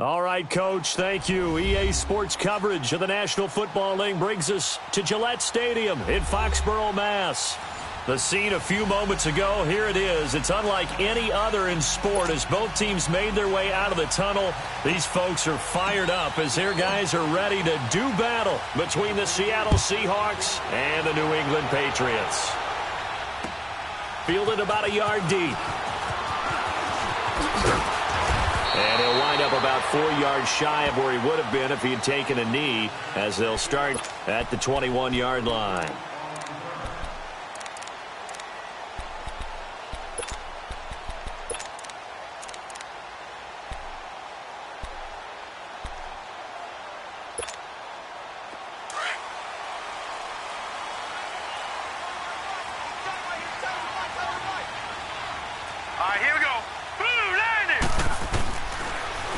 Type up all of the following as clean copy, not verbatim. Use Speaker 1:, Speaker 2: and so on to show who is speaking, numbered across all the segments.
Speaker 1: All right, Coach, thank you. EA Sports coverage of the National Football League brings us to Gillette Stadium in Foxborough, Mass. The scene a few moments ago, here it is. It's unlike any other in sport as both teams made their way out of the tunnel. These folks are fired up as their guys are ready to do battle between the Seattle Seahawks and the New England Patriots. Fielded about a yard deep. And he'll wind up about 4 yards shy of where he would have been if he had taken a knee, as they'll start at the 21-yard line.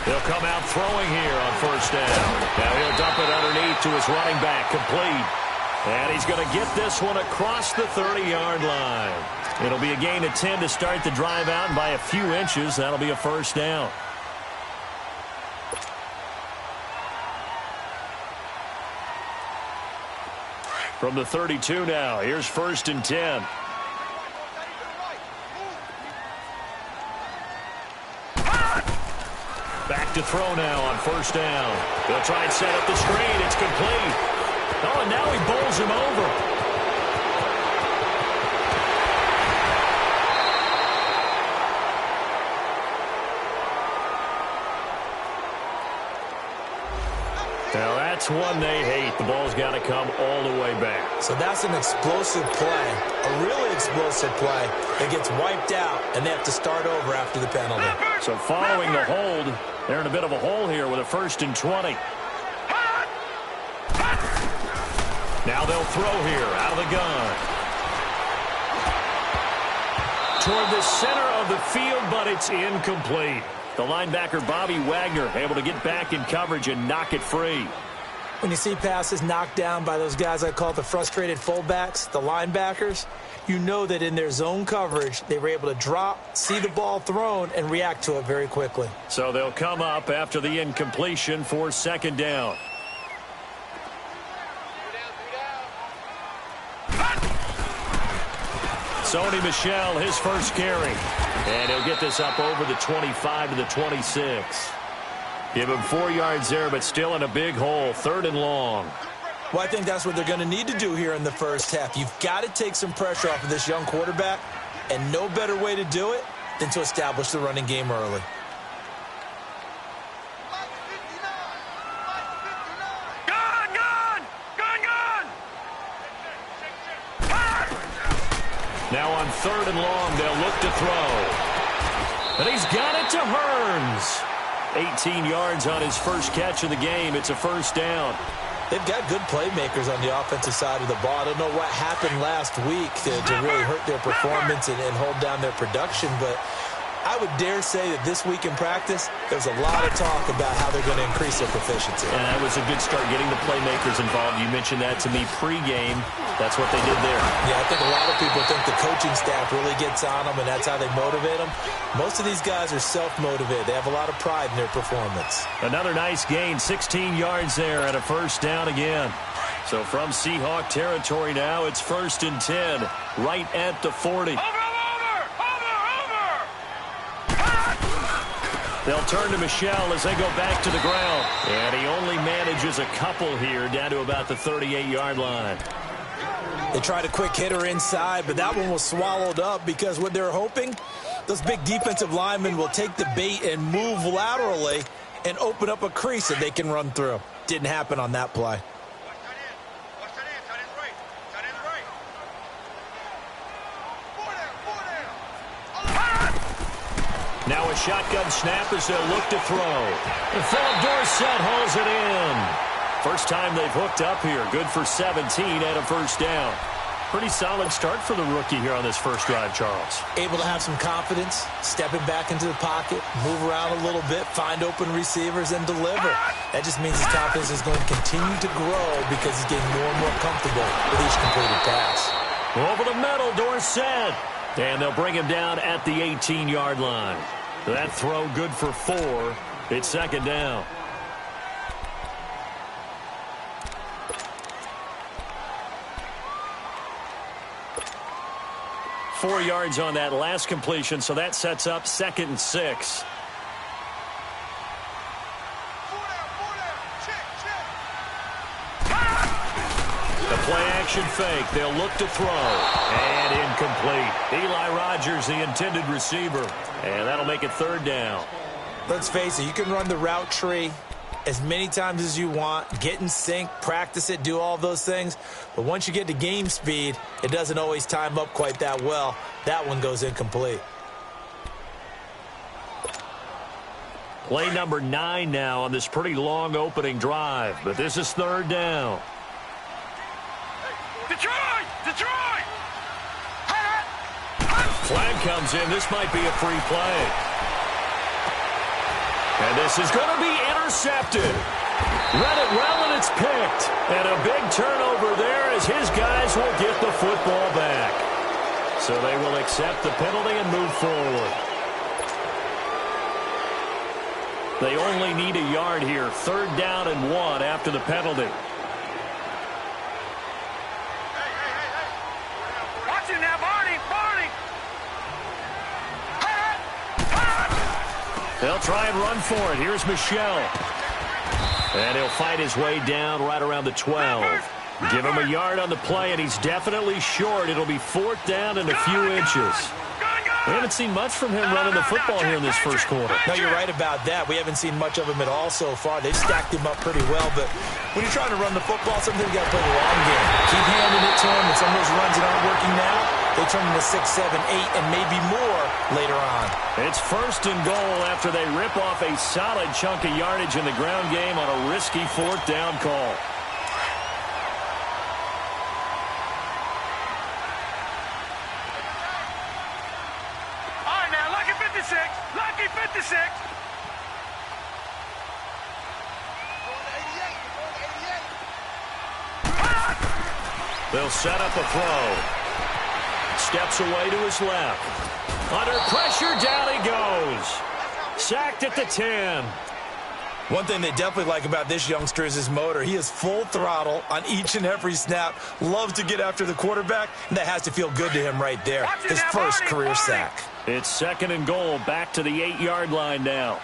Speaker 1: He'll come out throwing here on first down. Now he'll dump it underneath to his running back, complete. And he's going to get this one across the 30-yard line. It'll be a gain of 10 to start the drive out, and by a few inches, that'll be a first down. From the 32 now, here's first and 10. Back to throw now on first down. They'll try and set up the screen. It's complete. Oh, and now he bowls him over. Now that's one they hate. The ball's got to come all the way back.
Speaker 2: So that's an explosive play, a really explosive play that gets wiped out, and they have to start over after the penalty.
Speaker 1: So following the hold, they're in a bit of a hole here with a first and 20. Now they'll throw here out of the gun. Toward the center of the field, but it's incomplete. The linebacker, Bobby Wagner, able to get back in coverage and knock it free.
Speaker 2: When you see passes knocked down by those guys I call the frustrated fullbacks, the linebackers, you know that in their zone coverage, they were able to drop, see the ball thrown, and react to it very quickly.
Speaker 1: So they'll come up after the incompletion for second down. Sony Michel, his first carry. And he'll get this up over the 25 to the 26. Give him 4 yards there, but still in a big hole, third and long.
Speaker 2: Well, I think that's what they're going to need to do here in the first half. You've got to take some pressure off of this young quarterback, and no better way to do it than to establish the running game early.
Speaker 1: Now on third and long, they'll look to throw. And he's got it to Hearns. 18 yards on his first catch of the game. It's a first down.
Speaker 2: They've got good playmakers on the offensive side of the ball. I don't know what happened last week to really hurt their performance and hold down their production, but I would dare say that this week in practice, there's a lot of talk about how they're going to increase their proficiency.
Speaker 1: And that was a good start, getting the playmakers involved. You mentioned that to me pregame. That's what they did there.
Speaker 2: Yeah, I think a lot of people think the coaching staff really gets on them, and that's how they motivate them. Most of these guys are self-motivated. They have a lot of pride in their performance.
Speaker 1: Another nice gain, 16 yards there, and a first down again. So from Seahawk territory now, it's first and 10, right at the 40. They'll turn to Michel as they go back to the ground. And he only manages a couple here down to about the 38-yard line.
Speaker 2: They tried a quick hitter inside, but that one was swallowed up because what they're hoping, those big defensive linemen will take the bait and move laterally and open up a crease that they can run through. Didn't happen on that play.
Speaker 1: Now a shotgun snap as they'll look to throw. And Philip Dorsett hauls it in. First time they've hooked up here. Good for 17 and a first down. Pretty solid start for the rookie here on this first drive, Charles.
Speaker 2: Able to have some confidence, stepping back into the pocket, move around a little bit, find open receivers, and deliver. That just means his confidence is going to continue to grow because he's getting more and more comfortable with each completed pass.
Speaker 1: Over the middle, Dorsett. And they'll bring him down at the 18-yard line. That throw good for 4. It's second down. Four yards on that last completion, so that sets up 2nd and 6. The play-action fake. They'll look to throw. And incomplete. Eli Rogers, the intended receiver. And that'll make it 3rd down.
Speaker 2: Let's face it, you can run the route tree as many times as you want, get in sync, practice it, do all those things. But once you get to game speed, it doesn't always time up quite that well. That one goes incomplete.
Speaker 1: Play number 9 now on this pretty long opening drive. But this is 3rd down.
Speaker 3: Detroit! Detroit!
Speaker 1: Flag comes in. This might be a free play. And this is going to be intercepted. Read it well, and it's picked. And a big turnover there as his guys will get the football back. So they will accept the penalty and move forward. They only need a yard here. 3rd down and 1 after the penalty.
Speaker 3: Watch it now, Barney! Barney!
Speaker 1: They'll try and run for it. Here's Michel. And he'll fight his way down right around the 12. Give him a yard on the play, and he's definitely short. It'll be 4th down and a few inches. We haven't seen much from him running the football here in this first quarter.
Speaker 2: No, you're right about that. We haven't seen much of him at all so far. They've stacked him up pretty well, but when you're trying to run the football, sometimes you got to play the long game. Keep handing it to him, and some of those runs that aren't working now, they turn into 6, 7, 8, and maybe more later on.
Speaker 1: It's 1st and goal after they rip off a solid chunk of yardage in the ground game on a risky 4th down call.
Speaker 3: All right, now, lucky 56. Lucky 56.
Speaker 1: They'll set up a throw. Steps away to his left. Under pressure, down he goes. Sacked at the 10.
Speaker 2: One thing they definitely like about this youngster is his motor. He is full throttle on each and every snap. Loves to get after the quarterback, and that has to feel good to him right there. His first career sack.
Speaker 1: It's 2nd and goal, back to the 8-yard line now.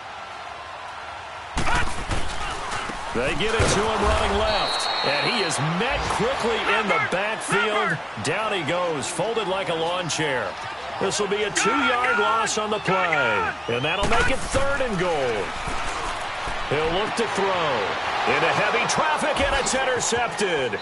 Speaker 1: They get it to him running left. And he is met quickly in the backfield. Down he goes, folded like a lawn chair. This will be a 2-yard loss on the play. And that'll make it 3rd and goal. He'll look to throw. Into heavy traffic, and it's intercepted.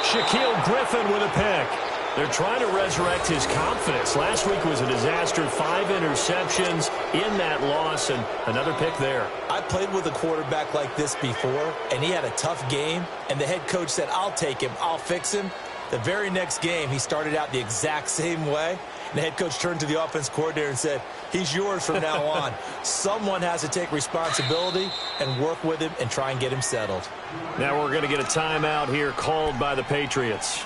Speaker 1: Shaquille Griffin with a pick. They're trying to resurrect his confidence. Last week was a disaster. 5 interceptions in that loss, and another pick there.
Speaker 2: I played with a quarterback like this before, and he had a tough game, and the head coach said, I'll take him, I'll fix him. The very next game, he started out the exact same way, and the head coach turned to the offense coordinator and said, he's yours from now on. Someone has to take responsibility and work with him and try and get him settled.
Speaker 1: Now we're going to get a timeout here called by the Patriots.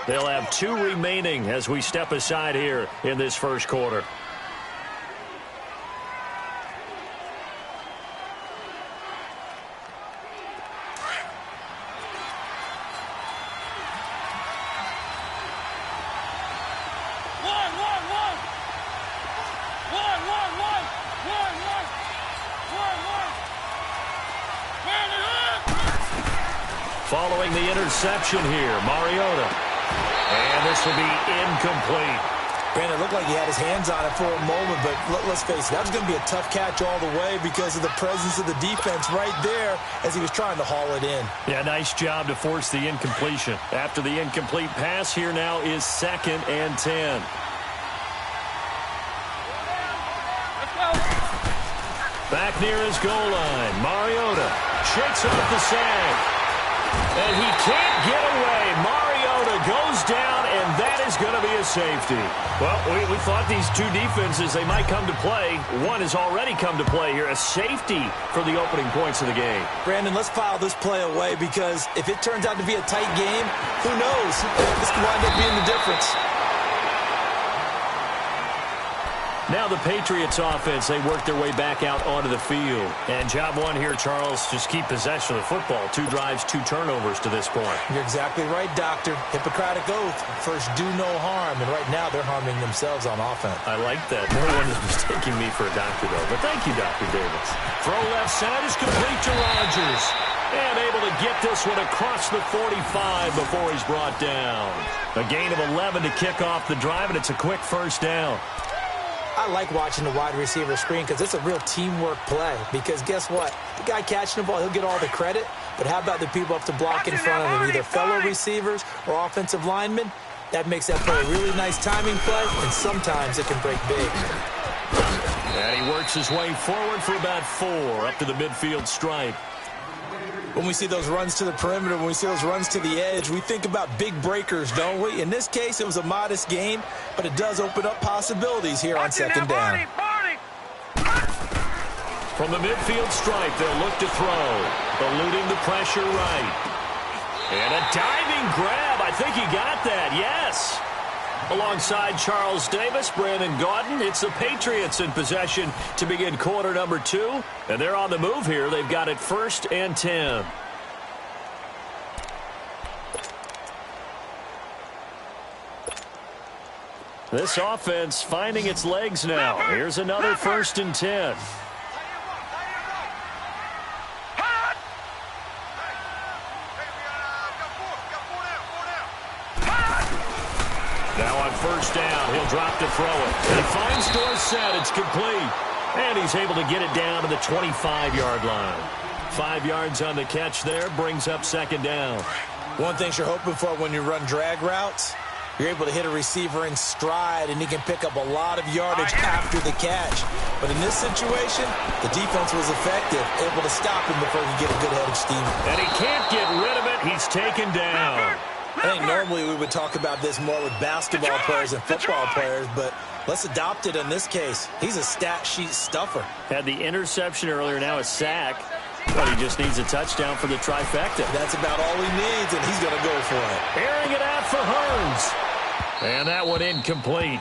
Speaker 1: They'll have 2 remaining as we step aside here in this first quarter. Following the interception here, Mariota. And this will be incomplete.
Speaker 2: Brandon, it looked like he had his hands on it for a moment, but let's face it, that was going to be a tough catch all the way because of the presence of the defense right there as he was trying to haul it in.
Speaker 1: Yeah, nice job to force the incompletion. After the incomplete pass, here now is 2nd and 10. Back near his goal line, Mariota shakes off the sag. And he can't get away. Mariota goes down, and that is going to be a safety. Well, we thought these 2 defenses, they might come to play. One has already come to play here, a safety for the opening points of the game.
Speaker 2: Brandon, let's file this play away because if it turns out to be a tight game, who knows? This could wind up being the difference.
Speaker 1: Now the Patriots offense, they work their way back out onto the field. And job one here, Charles, just keep possession of the football. 2 drives, 2 turnovers to this point.
Speaker 2: You're exactly right, Doctor. Hippocratic oath. First, do no harm. And right now, they're harming themselves on offense.
Speaker 1: I like that. No one is mistaking me for a doctor, though. But thank you, Dr. Davis. Throw left side is complete to Rodgers. And able to get this one across the 45 before he's brought down. A gain of 11 to kick off the drive, and it's a quick first down.
Speaker 2: I like watching the wide receiver screen because it's a real teamwork play. Because guess what? The guy catching the ball, he'll get all the credit. But how about the people up to block in front of him, either fellow receivers or offensive linemen? That makes that play a really nice timing play, and sometimes it can break big.
Speaker 1: And he works his way forward for about 4 up to the midfield stripe.
Speaker 2: When we see those runs to the perimeter, when we see those runs to the edge, we think about big breakers, don't we? In this case, it was a modest gain, but it does open up possibilities here on second down.
Speaker 1: From the midfield stripe, they'll look to throw, eluding the pressure right. And a diving grab. I think he got that, yes. Alongside Charles Davis, Brandon Gaudin, it's the Patriots in possession to begin quarter number 2. And they're on the move here. They've got it 1st and 10. This offense finding its legs now. Here's another 1st and 10. Now on 1st down, he'll drop to throw it. And he finds Dorsett. It's complete. And he's able to get it down to the 25-yard line. 5 yards on the catch there, brings up 2nd down.
Speaker 2: One thing you're hoping for when you run drag routes, you're able to hit a receiver in stride, and he can pick up a lot of yardage after the catch. But in this situation, the defense was effective, able to stop him before he could get a good head of steam.
Speaker 1: And he can't get rid of it. He's taken down.
Speaker 2: I think normally we would talk about this more with basketball players and football players, but let's adopt it in this case. He's a stat sheet stuffer.
Speaker 1: Had the interception earlier, now a sack. But he just needs a touchdown for the trifecta.
Speaker 2: That's about all he needs, and he's going to go for it.
Speaker 1: Airing it out for Hearns. And that one incomplete.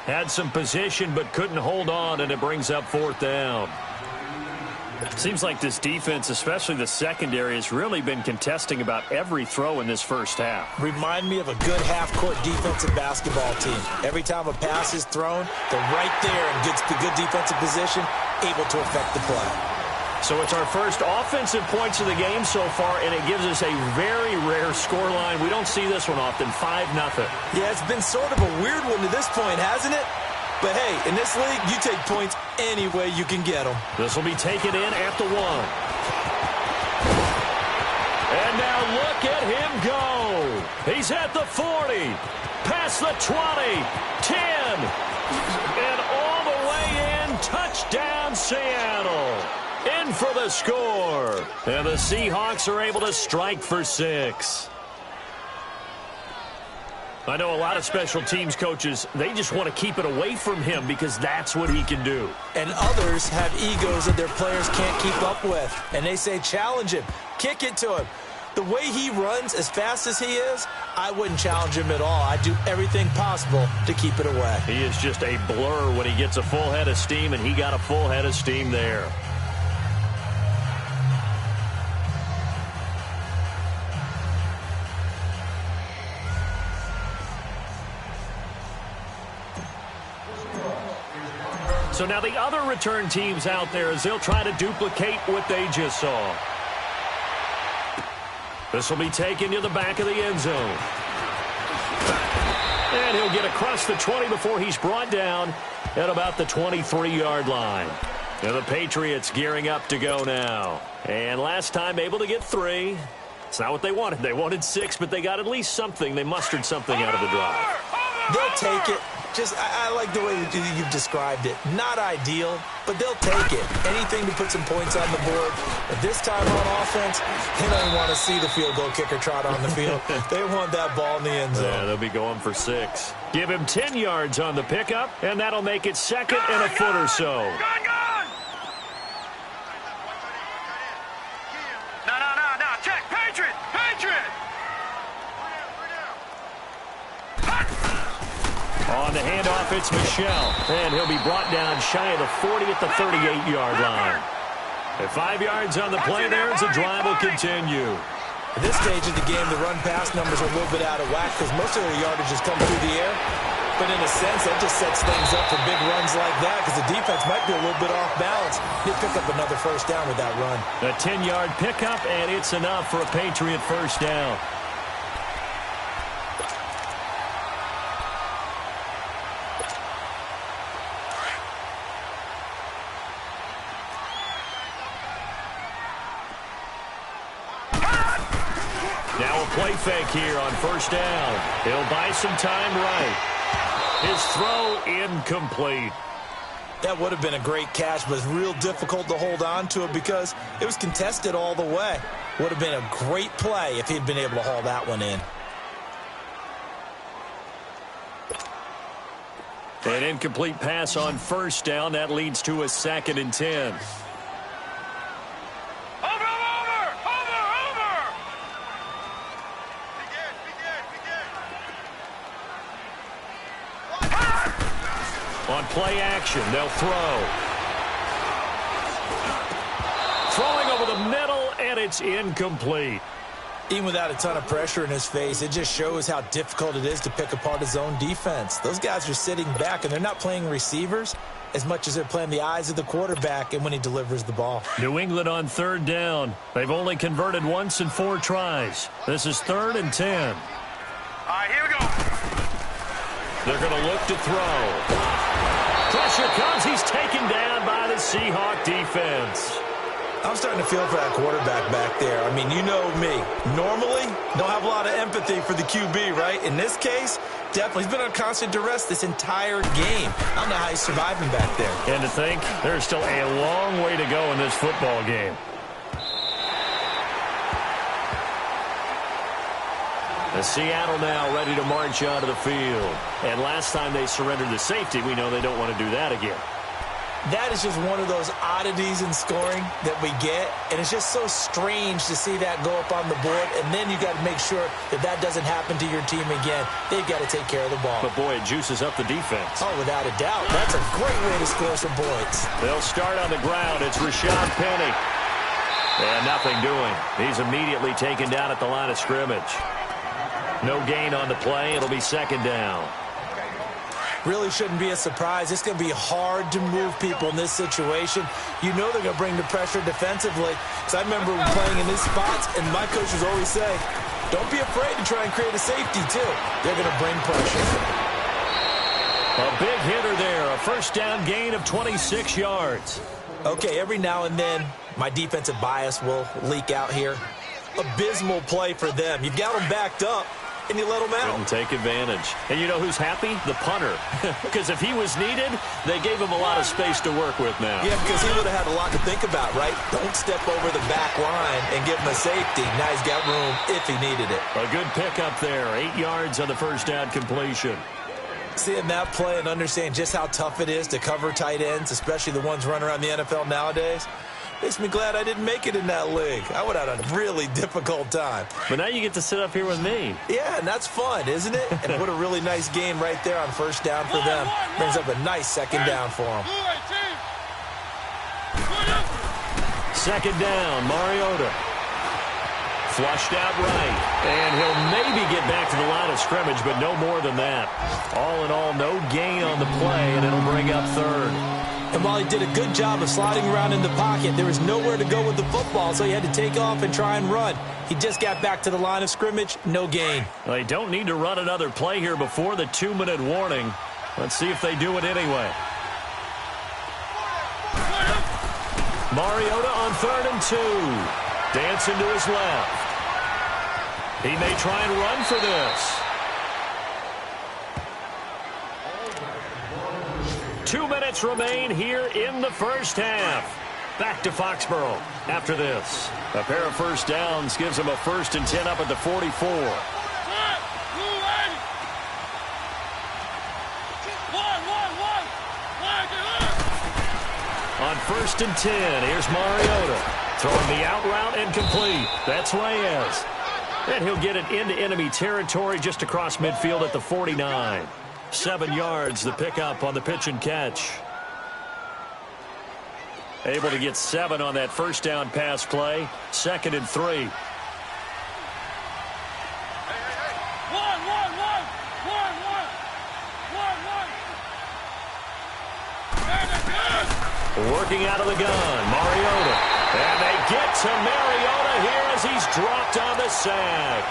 Speaker 1: Had some position, but couldn't hold on, and it brings up 4th down. Seems like this defense, especially the secondary, has really been contesting about every throw in this first half.
Speaker 2: Remind me of a good half-court defensive basketball team. Every time a pass is thrown, they're right there and gets the good defensive position, able to affect the play.
Speaker 1: So it's our first offensive points of the game so far, and it gives us a very rare scoreline. We don't see this one often, 5-0.
Speaker 2: Yeah, it's been sort of a weird one to this point, hasn't it? But, hey, in this league, you take points any way you can get them.
Speaker 1: This will be taken in at the 1. And now look at him go. He's at the 40, past the 20, 10, and all the way in. Touchdown, Seattle. In for the score. And the Seahawks are able to strike for 6. I know a lot of special teams coaches, they just want to keep it away from him because that's what he can do.
Speaker 2: And others have egos that their players can't keep up with. And they say, challenge him, kick it to him. The way he runs as fast as he is, I wouldn't challenge him at all. I'd do everything possible to keep it away.
Speaker 1: He is just a blur when he gets a full head of steam, and he got a full head of steam there. So now the other return teams out there as they'll try to duplicate what they just saw. This will be taken to the back of the end zone. And he'll get across the 20 before he's brought down at about the 23-yard line. Now the Patriots gearing up to go now. And last time able to get 3. It's not what they wanted. They wanted 6, but they got at least something. They mustered something out of the drive.
Speaker 2: They'll take it. I like the way you've described it. Not ideal, but they'll take it. Anything to put some points on the board. But this time on offense, they don't want to see the field goal kicker trot on the field. They want that ball in the end zone.
Speaker 1: Yeah, they'll be going for 6. Give him 10 yards on the pickup, and that'll make it 2nd and a foot or so.
Speaker 3: No. Check. Patriot.
Speaker 1: On the handoff, it's Michel. And he'll be brought down shy of the 40 at the 38-yard line. At 5 yards on the play there as the drive will continue.
Speaker 2: At this stage of the game, the run-pass numbers are a little bit out of whack because most of their yardage has come through the air. But in a sense, that just sets things up for big runs like that because the defense might be a little bit off balance. They pick up another first down with that run.
Speaker 1: A 10-yard pickup, and it's enough for a Patriot first down. Now a play fake here on first down. He'll buy some time right. His throw incomplete.
Speaker 2: That would have been a great catch, but it's real difficult to hold on to it because it was contested all the way. Would have been a great play if he'd been able to haul that one in.
Speaker 1: An incomplete pass on first down. That leads to a 2nd and 10. On play action, they'll throw. Throwing over the middle, and it's incomplete.
Speaker 2: Even without a ton of pressure in his face, it just shows how difficult it is to pick apart his own defense. Those guys are sitting back, and they're not playing receivers as much as they're playing the eyes of the quarterback and when he delivers the ball.
Speaker 1: New England on 3rd down. They've only converted once in 4 tries. This is 3rd and 10.
Speaker 3: All right, here we go.
Speaker 1: They're going to look to throw. Pressure comes. He's taken down by the Seahawk defense.
Speaker 2: I'm starting to feel for that quarterback back there. I mean, you know me. Normally, don't have a lot of empathy for the QB, right? In this case, definitely. He's been on constant duress this entire game. I don't know how he's surviving back there.
Speaker 1: And to think, there's still a long way to go in this football game. The Seattle now ready to march onto the field. And last time they surrendered the safety, we know they don't want to do that again.
Speaker 2: That is just one of those oddities in scoring that we get. And it's just so strange to see that go up on the board. And then you got to make sure that that doesn't happen to your team again. They've got to take care of the ball.
Speaker 1: But, boy, it juices up the defense.
Speaker 2: Oh, without a doubt. That's a great way to score some points.
Speaker 1: They'll start on the ground. It's Rashad Penny. And nothing doing. He's immediately taken down at the line of scrimmage. No gain on the play. It'll be 2nd down.
Speaker 2: Really shouldn't be a surprise. It's going to be hard to move people in this situation. You know they're going to bring the pressure defensively. Because I remember playing in these spots, and my coaches always say, don't be afraid to try and create a safety, too. They're going to bring pressure.
Speaker 1: A big hitter there. A first down gain of 26 yards.
Speaker 2: Okay, every now and then, my defensive bias will leak out here. Abysmal play for them. You've got them backed up, and you let them out.
Speaker 1: Couldn't take advantage. And you know who's happy? The punter. Because if he was needed, they gave him a lot of space to work with now.
Speaker 2: Yeah, because he would have had a lot to think about, right? Don't step over the back line and give him a safety. Now he's got room if he needed it.
Speaker 1: A good pickup there. 8 yards on the first down completion.
Speaker 2: Seeing that play and understanding just how tough it is to cover tight ends, especially the ones running around the NFL nowadays, makes me glad I didn't make it in that league. I would have had a really difficult time.
Speaker 1: But now you get to sit up here with me.
Speaker 2: Yeah, and that's fun, isn't it? And what a really nice game right there on first down for them. Brings up a nice 2nd down for them.
Speaker 1: 2nd down, Mariota. Flushed out right. And he'll maybe get back to the line of scrimmage, but no more than that. All in all, no gain on the play, and it'll bring up 3rd.
Speaker 2: And while he did a good job of sliding around in the pocket, there was nowhere to go with the football, so he had to take off and try and run. He just got back to the line of scrimmage, no gain.
Speaker 1: They don't need to run another play here before the 2-minute warning. Let's see if they do it anyway. Mariota on 3rd and 2. Dancing to his left. He may try and run for this. 2 minutes remain here in the first half. Back to Foxborough after this. A pair of first downs gives them a 1st and 10 up at the 44. On 1st and 10, here's Mariota. Throwing the out route and complete. That's Reyes. And he'll get it into enemy territory just across midfield at the 49. 7 yards, the pickup on the pitch and catch. Able to get 7 on that first down pass play. 2nd and 3. Working out of the gun, Mariota. And they get to Mariota here as he's dropped on the sack.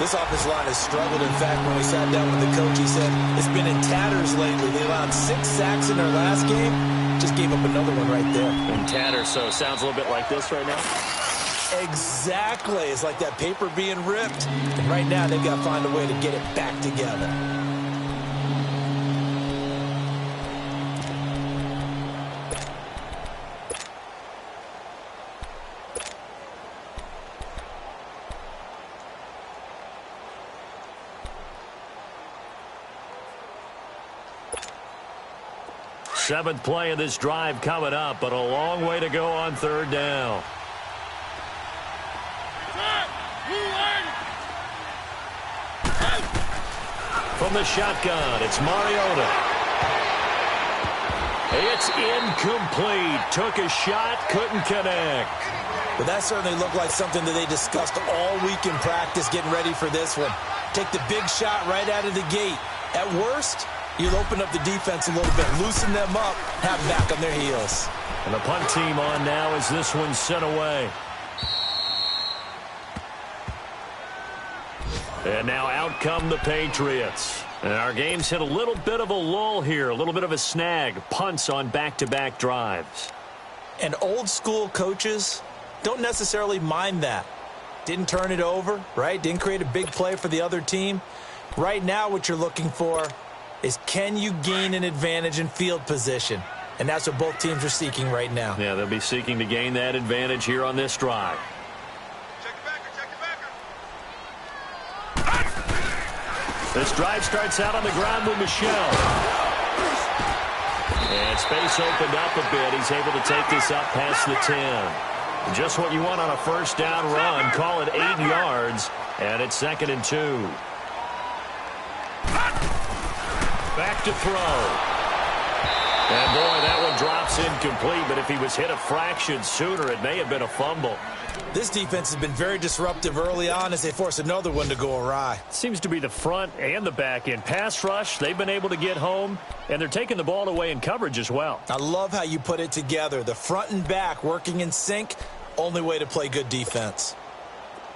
Speaker 2: This offensive line has struggled. In fact, when we sat down with the coach, he said it's been in tatters lately. They allowed 6 sacks in their last game. Just gave up another one right there.
Speaker 1: In tatters, so sounds a little bit like this right now.
Speaker 2: Exactly. It's like that paper being ripped. And right now, they've got to find a way to get it back together.
Speaker 1: Seventh play of this drive coming up, but a long way to go on 3rd down. From the shotgun, it's Mariota. It's incomplete. Took a shot, couldn't connect.
Speaker 2: But that certainly looked like something that they discussed all week in practice getting ready for this one. Take the big shot right out of the gate. At worst, you'll open up the defense a little bit, loosen them up, have them back on their heels.
Speaker 1: And the punt team on now as this one's sent away. And now out come the Patriots. And our game's hit a little bit of a lull here, a little bit of a snag. Punts on back-to-back drives.
Speaker 2: And old-school coaches don't necessarily mind that. Didn't turn it over, right? Didn't create a big play for the other team. Right now what you're looking for is can you gain an advantage in field position? And that's what both teams are seeking right now.
Speaker 1: Yeah, they'll be seeking to gain that advantage here on this drive.
Speaker 3: Check the backer, check the backer.
Speaker 1: This drive starts out on the ground with Michel. And space opened up a bit. He's able to take this up past the 10. Just what you want on a first down run. Call it 8 yards. And it's 2nd and 2. Back to throw. And boy, that one drops incomplete. But if he was hit a fraction sooner, it may have been a fumble.
Speaker 2: This defense has been very disruptive early on as they force another one to go awry.
Speaker 1: Seems to be the front and the back end. Pass rush, they've been able to get home, and they're taking the ball away in coverage as well.
Speaker 2: I love how you put it together. The front and back working in sync, only way to play good defense.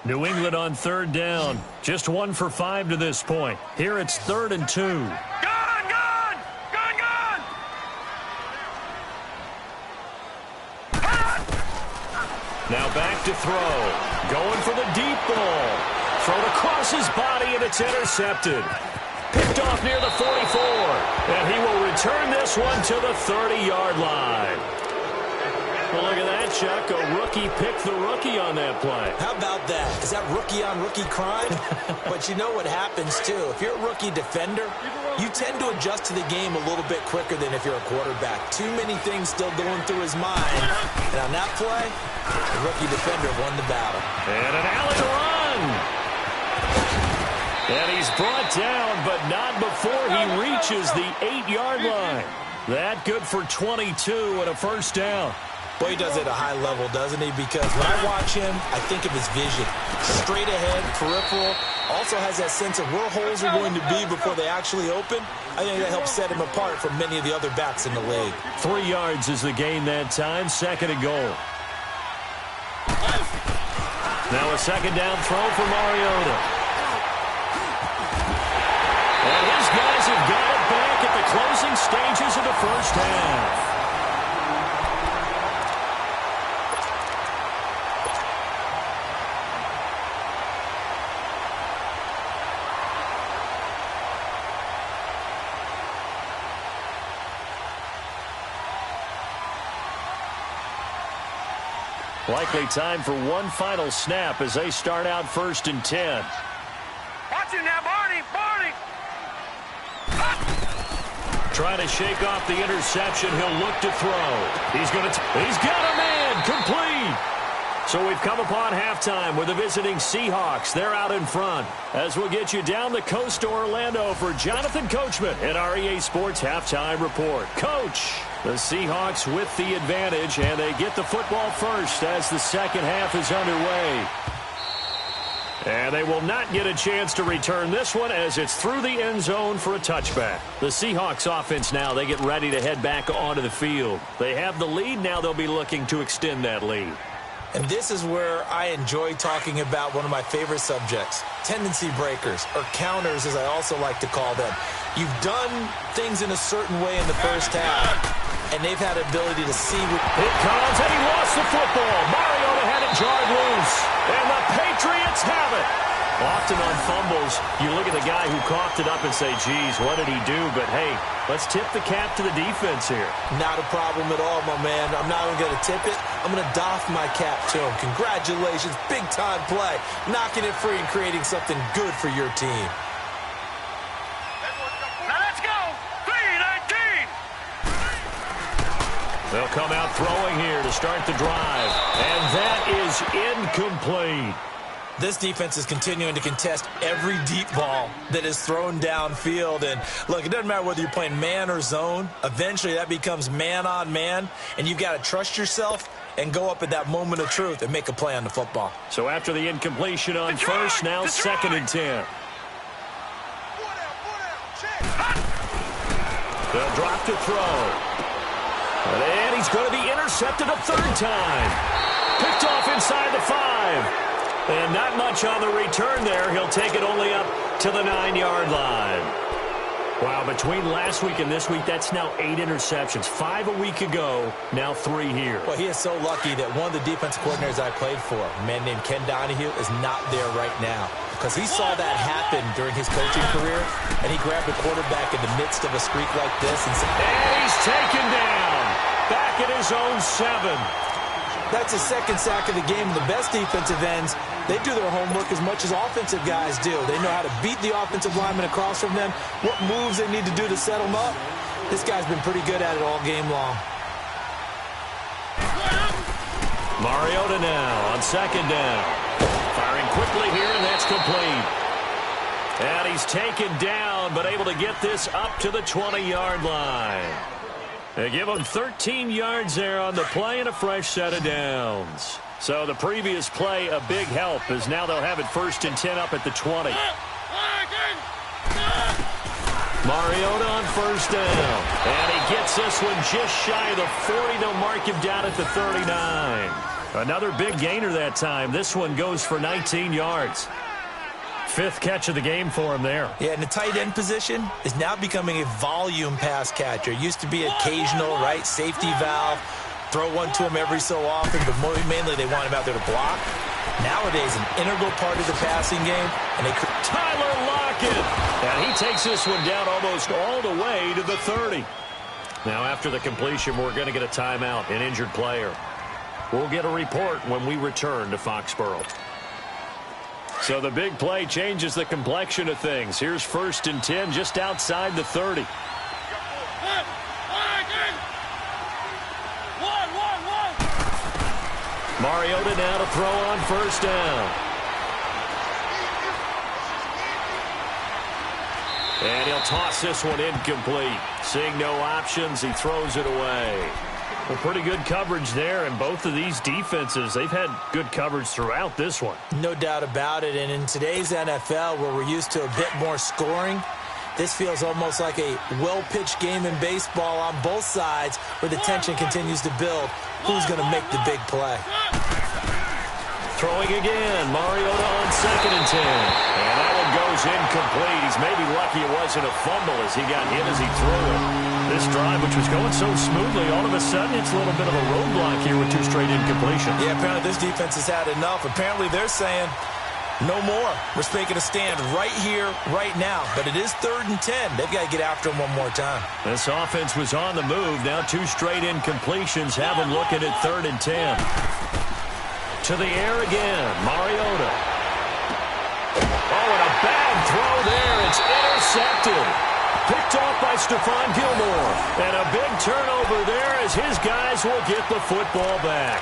Speaker 1: New England on 3rd down. Just 1 for 5 to this point. Here it's 3rd and 2.
Speaker 3: Gone, gone! Gone, gone!
Speaker 1: Now back to throw. Going for the deep ball. Thrown across his body, and it's intercepted. Picked off near the 44. And he will return this one to the 30-yard line. Well, look at that, Chuck. A rookie picked the rookie on that play.
Speaker 2: How about that? Is that rookie-on-rookie crime? But you know what happens, too. If you're a rookie defender, you tend to adjust to the game a little bit quicker than if you're a quarterback. Too many things still going through his mind. And on that play, the rookie defender won the battle.
Speaker 1: And an Allen run. And he's brought down, but not before he reaches the 8-yard line. That good for 22 and a first down.
Speaker 2: Boy, he does it at a high level, doesn't he? Because when I watch him, I think of his vision. Straight ahead, peripheral. Also has that sense of where holes are going to be before they actually open. I think that helps set him apart from many of the other backs in the league.
Speaker 1: 3 yards is the gain that time. 2nd and goal. Now a 2nd down throw for Mariota. And his guys have got it back at the closing stages of the first half. Likely time for one final snap as they start out 1st and 10.
Speaker 3: Watch him now, Barney! Barney!
Speaker 1: Trying to shake off the interception. He'll look to throw. He's got a man. Complete. So we've come upon halftime with the visiting Seahawks. They're out in front. As we'll get you down the coast to Orlando for Jonathan Coachman at our EA Sports Halftime Report. Coach, the Seahawks with the advantage, and they get the football first as the second half is underway. And they will not get a chance to return this one as it's through the end zone for a touchback. The Seahawks offense now, they get ready to head back onto the field. They have the lead. Now they'll be looking to extend that lead.
Speaker 2: And this is where I enjoy talking about one of my favorite subjects, tendency breakers, or counters as I also like to call them. You've done things in a certain way in the first half, and they've had the ability to see.
Speaker 1: It comes, and he lost the football. Mariota had it jarred loose, and the Patriots have it. Often on fumbles, you look at the guy who coughed it up and say, geez, what did he do? But, hey, let's tip the cap to the defense here.
Speaker 2: Not a problem at all, my man. I'm not even going to tip it. I'm going to doff my cap to him. Congratulations, big-time play. Knocking it free and creating something good for your team.
Speaker 3: Now let's go. 3-19.
Speaker 1: They'll come out throwing here to start the drive. And that is incomplete.
Speaker 2: This defense is continuing to contest every deep ball that is thrown downfield. And, look, it doesn't matter whether you're playing man or zone. Eventually, that becomes man-on-man, and you've got to trust yourself and go up at that moment of truth and make a play on the football.
Speaker 1: So after the incompletion on first, now second and 10. They'll drop to throw. And he's going to be intercepted a third time. Picked off inside the 5. And not much on the return there. He'll take it only up to the 9-yard line. Wow, between last week and this week, that's now 8 interceptions. 5 a week ago, now 3 here.
Speaker 2: Well, he is so lucky that one of the defensive coordinators I played for, a man named Ken Donahue, is not there right now. Because he saw that happen during his coaching career, and he grabbed a quarterback in the midst of a streak like this and said,
Speaker 1: and he's taken down. Back at his own 7.
Speaker 2: That's a second sack of the game. The best defensive ends, they do their homework as much as offensive guys do. They know how to beat the offensive lineman across from them, what moves they need to do to set them up. This guy's been pretty good at it all game long.
Speaker 1: Mariota now on second down. Firing quickly here, and that's complete. And he's taken down, but able to get this up to the 20-yard line. They give him 13 yards there on the play and a fresh set of downs. So the previous play, a big help, as now they'll have it first and 10 up at the 20. Mariota on first down. And he gets this one just shy of the 40. They'll mark him down at the 39. Another big gainer that time. This one goes for 19 yards. 5th catch of the game for him there.
Speaker 2: Yeah, and the tight end position is now becoming a volume pass catcher. It used to be occasional, right, safety valve, throw one to him every so often, but mainly they want him out there to block. Nowadays, an integral part of the passing game. And
Speaker 1: Tyler Lockett! And he takes this one down almost all the way to the 30. Now, after the completion, we're going to get a timeout, an injured player. We'll get a report when we return to Foxborough. So the big play changes the complexion of things. Here's first and 10 just outside the 30. Mariota now to throw on first down. And he'll toss this one incomplete. Seeing no options, he throws it away. Well, pretty good coverage there, and both of these defenses, they've had good coverage throughout this one.
Speaker 2: No doubt about it, and in today's NFL, where we're used to a bit more scoring, this feels almost like a well-pitched game in baseball on both sides, where the tension continues to build. Who's going to make the big play?
Speaker 1: Throwing again, Mariota on second and 10. And that one goes incomplete. He's maybe lucky it wasn't a fumble as he got hit as he threw it. This drive, which was going so smoothly, all of a sudden it's a little bit of a roadblock here with 2 straight incompletions.
Speaker 2: Yeah, apparently this defense has had enough. Apparently they're saying, no more. We're making a stand right here, right now. But it is 3rd and 10. They've got to get after him one more time.
Speaker 1: This offense was on the move. Now 2 straight incompletions have them looking at 3rd and 10. To the air again, Mariota. Oh, and a bad throw there. It's intercepted. Picked off by Stephon Gilmore. And a big turnover there as his guys will get the football back.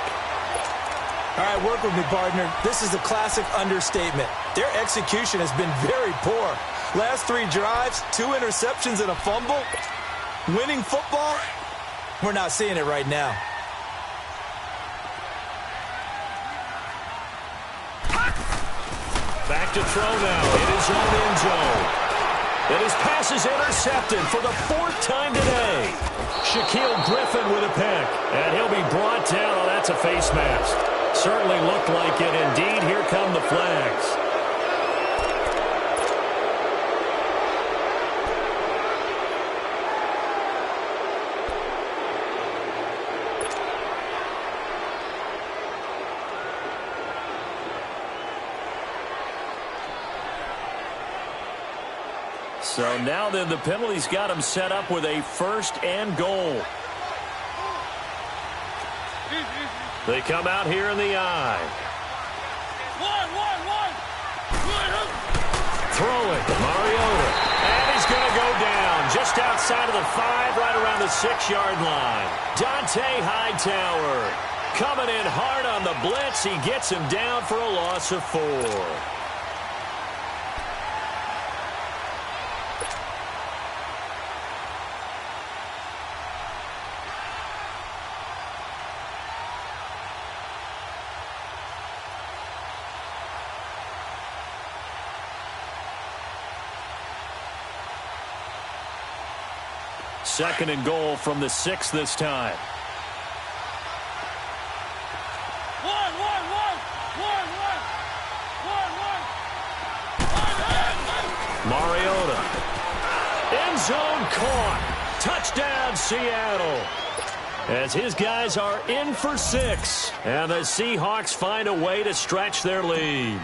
Speaker 2: All right, work with me, partner. This is a classic understatement. Their execution has been very poor. Last 3 drives, 2 interceptions and a fumble. Winning football? We're not seeing it right now.
Speaker 1: Back to throw now in his own end zone. And his pass is intercepted for the 4th time today. Shaquill Griffin with a pick. And he'll be brought down. Oh, that's a face mask. Certainly looked like it. Indeed, here come the flags. So now then the penalty's got him set up with a 1st and goal. They come out here in the I. Throwing, Mariota. And he's going to go down just outside of the 5, right around the 6-yard line. Dante Hightower coming in hard on the blitz. He gets him down for a loss of 4. Second and goal from the 6 this time. Mariota. End zone caught. Touchdown, Seattle. As his guys are in for 6. And the Seahawks find a way to stretch their lead.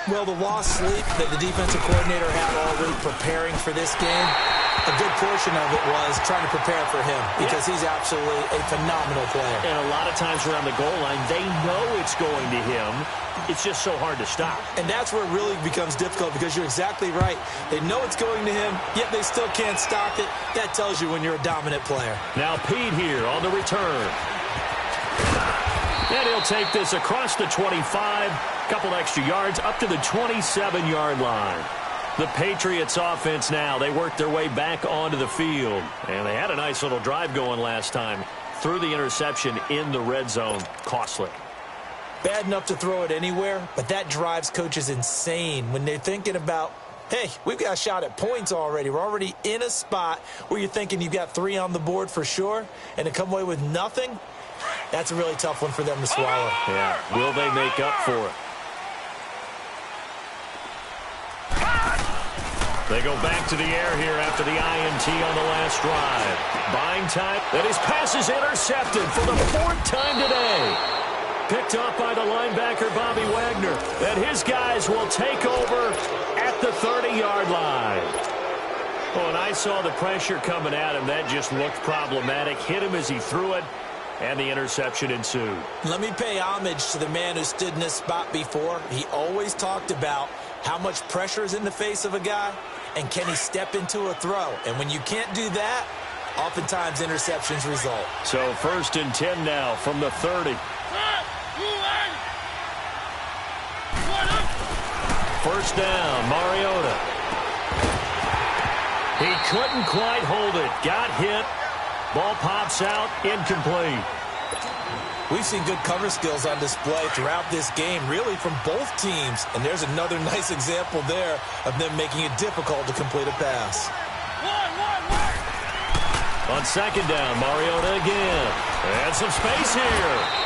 Speaker 2: Well, the lost sleep that the defensive coordinator had all week preparing for this game, a good portion of it was trying to prepare for him because he's absolutely a phenomenal player.
Speaker 1: And a lot of times around the goal line, they know it's going to him. It's just so hard to stop.
Speaker 2: And that's where it really becomes difficult because you're exactly right. They know it's going to him, yet they still can't stop it. That tells you when you're a dominant player.
Speaker 1: Now Pete here on the return. And he'll take this across the 25, couple extra yards, up to the 27-yard line. The Patriots offense now, they work their way back onto the field. And they had a nice little drive going last time. Threw the interception in the red zone. Costly.
Speaker 2: Bad enough to throw it anywhere, but that drives coaches insane when they're thinking about, hey, we've got a shot at points already. We're already in a spot where you're thinking you've got 3 on the board for sure, and to come away with nothing, that's a really tough one for them to swallow.
Speaker 1: Yeah, will they make up for it? They go back to the air here after the INT on the last drive. Buying time, and his pass is intercepted for the 4th time today. Picked up by the linebacker, Bobby Wagner. And his guys will take over at the 30-yard line. Oh, and I saw the pressure coming at him. That just looked problematic. Hit him as he threw it, and the interception ensued.
Speaker 2: Let me pay homage to the man who stood in this spot before. He always talked about how much pressure is in the face of a guy, and can he step into a throw? And when you can't do that, oftentimes interceptions result.
Speaker 1: So 1st and 10 now from the 30. First down, Mariota. He couldn't quite hold it. Got hit. Ball pops out, incomplete.
Speaker 2: We've seen good cover skills on display throughout this game, really from both teams. And there's another nice example there of them making it difficult to complete a pass.
Speaker 1: On 2nd down, Mariota again. And some space here.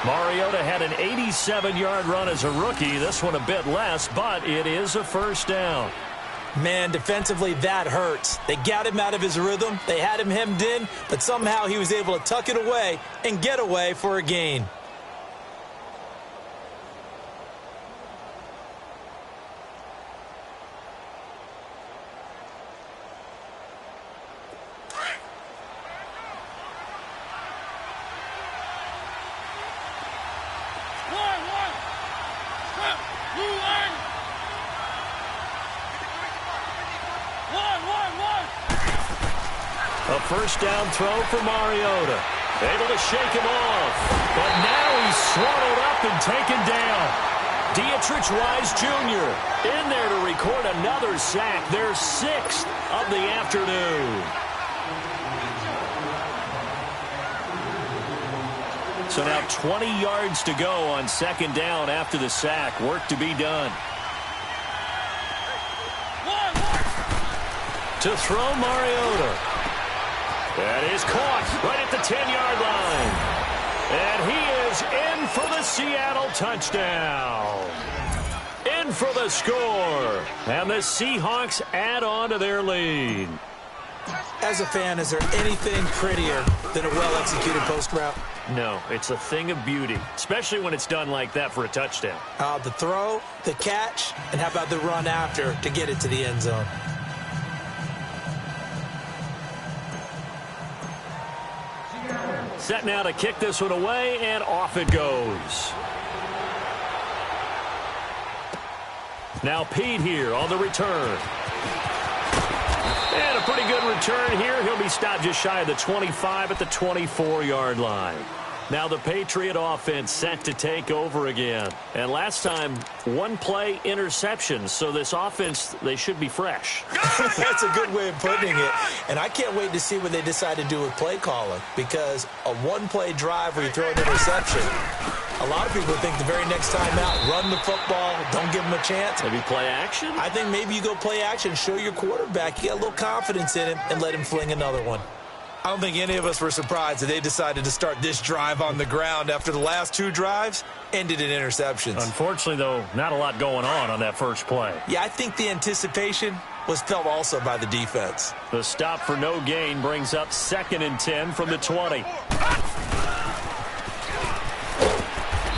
Speaker 1: Mariota had an 87-yard run as a rookie. This one a bit less, but it is a 1st down.
Speaker 2: Man, defensively, that hurts. They got him out of his rhythm. They had him hemmed in, but somehow he was able to tuck it away and get away for a gain.
Speaker 1: A 1st down throw for Mariota. Able to shake him off. But now he's swallowed up and taken down. Dietrich Wise Jr. in there to record another sack. Their 6th of the afternoon. So now 20 yards to go on 2nd down after the sack. Work to be done. To throw Mariota. That is caught right at the 10-yard line. And he is in for the Seattle touchdown. In for the score. And the Seahawks add on to their lead.
Speaker 2: As a fan, is there anything prettier than a well-executed post route?
Speaker 1: No, it's a thing of beauty, especially when it's done like that for a touchdown.
Speaker 2: The throw, the catch, and how about the run after to get it to the end zone?
Speaker 1: Set now to kick this one away, and off it goes. Now Pete here on the return. And a pretty good return here. He'll be stopped just shy of the 25 at the 24-yard line. Now the Patriot offense set to take over again. And last time, 1 play interception. So this offense, they should be fresh.
Speaker 2: That's a good way of putting it. And I can't wait to see what they decide to do with play calling. Because a 1-play drive where you throw an interception, a lot of people think the very next time out, run the football, don't give them a chance.
Speaker 1: Maybe play action?
Speaker 2: I think maybe you go play action, show your quarterback, you get a little confidence in him, and let him fling another one. I don't think any of us were surprised that they decided to start this drive on the ground after the last 2 drives ended in interceptions.
Speaker 1: Unfortunately, though, not a lot going on that first play.
Speaker 2: Yeah, I think the anticipation was felt also by the defense.
Speaker 1: The stop for no gain brings up 2nd and 10 from the 20.